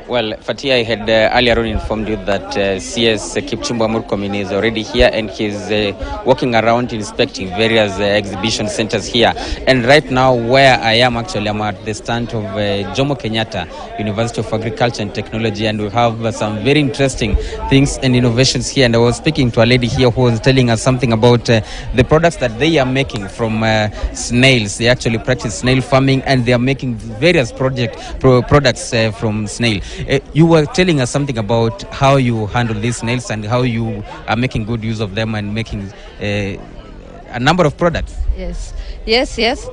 Well, Fatia, I had earlier on informed you that CS Kipchumba Murkomen is already here and he's walking around inspecting various exhibition centers here. And right now, where I am actually, I'm at the stand of Jomo Kenyatta University of Agriculture and Technology, and we have some very interesting things and innovations here. And I was speaking to a lady here who was telling us something about the products that they are making from snails. They actually practice snail farming, and they are making various products from snail. You were telling us something about how you handle these snails and how you are making good use of them and making a number of products. Yes,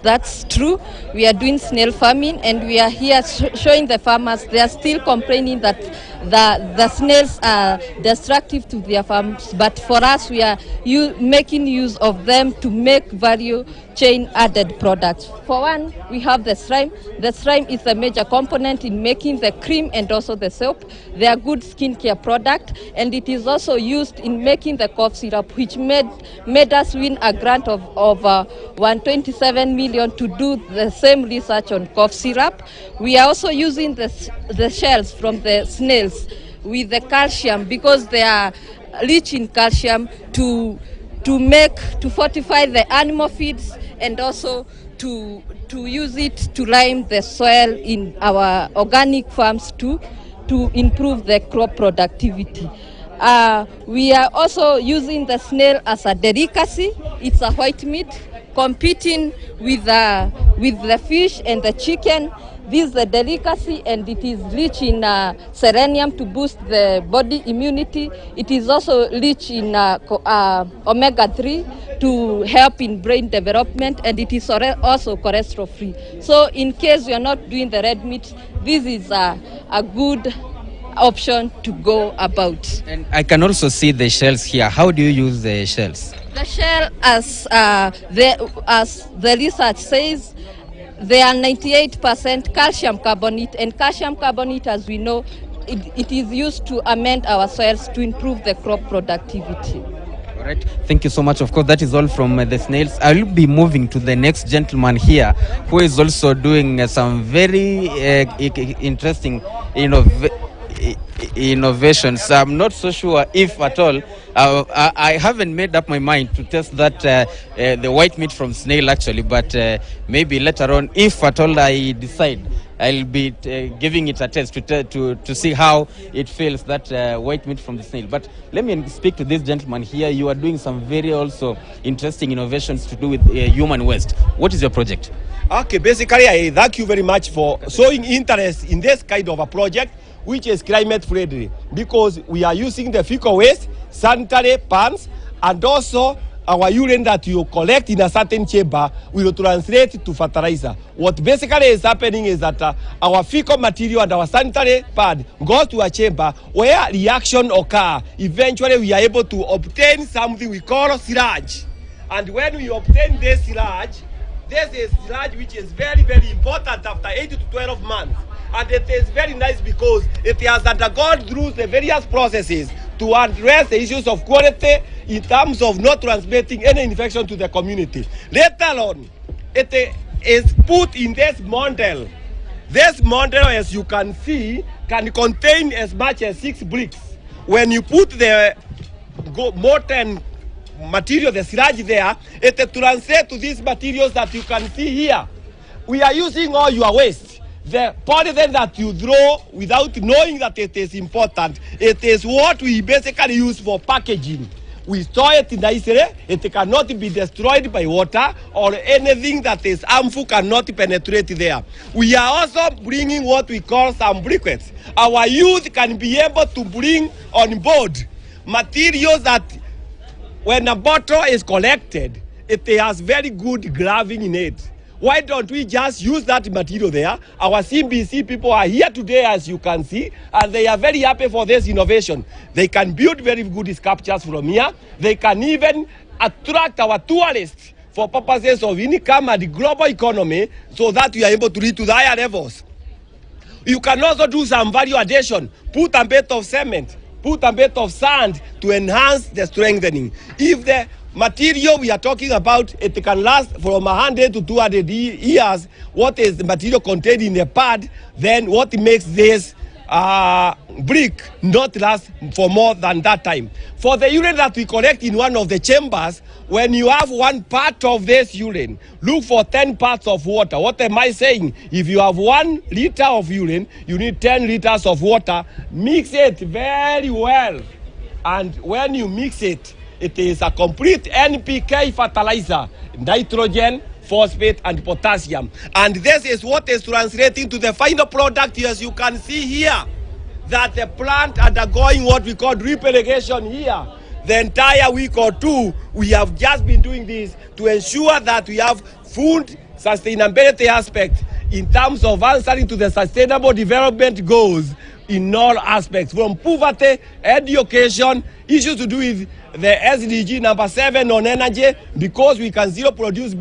that's true. We are doing snail farming, and we are here showing the farmers. They are still complaining that the snails are destructive to their farms, but for us, we are making use of them to make value chain added products. For one, we have the slime. The slime is a major component in making the cream and also the soap. They are good skincare product, and it is also used in making the cough syrup, which made us win a grant of 127 million to do the same research on cough syrup. We are also using the shells from the snails with the calcium, because they are rich in calcium, to fortify the animal feeds, and also to use it to lime the soil in our organic farms to improve the crop productivity. We are also using the snail as a delicacy. It's a white meat competing with the fish and the chicken. This is a delicacy, and it is rich in selenium to boost the body immunity. It is also rich in omega-3 to help in brain development, and it is also cholesterol-free. So in case you are not doing the red meat, this is a good option to go about. And I can also see the shells here. How do you use the shells? The shell, as the research says, they are 98% calcium carbonate, and calcium carbonate, as we know, it is used to amend our soils to improve the crop productivity. All right. Thank you so much. Of course, that is all from the snails. I will be moving to the next gentleman here, who is also doing some very interesting innovations. I'm not so sure if at all. I haven't made up my mind to test that the white meat from snail actually, but maybe later on, if at all I decide, I'll be giving it a test to see how it feels, that white meat from the snail. But let me speak to this gentleman here. You are doing some very also interesting innovations to do with human waste. What is your project? Okay, basically, I thank you very much for showing interest in this kind of a project, which is climate friendly, because we are using the fecal waste, sanitary pads, and also our urine that you collect in a certain chamber will translate to fertilizer. What basically is happening is that our fecal material and our sanitary pad goes to a chamber where reaction occur. Eventually, we are able to obtain something we call sludge. And when we obtain this sludge which is very, very important after 8 to 12 months. And it is very nice because it has undergone through the various processes to address the issues of quality in terms of not transmitting any infection to the community. Later on, it is put in this model. This model, as you can see, can contain as much as 6 bricks. When you put the molten material, the sludge there, it translates to these materials that you can see here. We are using all your waste. The polythene that you throw without knowing that it is important, it is what we basically use for packaging. We store it nicely, it cannot be destroyed by water, or anything that is harmful cannot penetrate there. We are also bringing what we call some briquettes. Our youth can be able to bring on board materials that when a bottle is collected, it has very good graving in it. Why don't we just use that material there? Our CBC people are here today, as you can see, and they are very happy for this innovation. They can build very good sculptures from here. They can even attract our tourists for purposes of income and the global economy, so that we are able to reach to the higher levels. You can also do some value addition. Put a bit of cement, put a bit of sand to enhance the strengthening. If the material we are talking about, it can last from 100 to 200 years. What is the material contained in the pad? Then what makes this brick not last for more than that time? For the urine that we collect in one of the chambers, when you have 1 part of this urine, look for 10 parts of water. What am I saying? If you have 1 liter of urine, you need 10 liters of water. Mix it very well. And when you mix it, it is a complete NPK fertilizer, nitrogen, phosphate, and potassium. And this is what is translating to the final product. As you can see here, that the plant undergoing what we call drip irrigation here. The entire week or 2, we have just been doing this to ensure that we have food sustainability aspect in terms of answering to the sustainable development goals in all aspects, from poverty, education, issues to do with the SDG number 7 on energy, because we can zero produce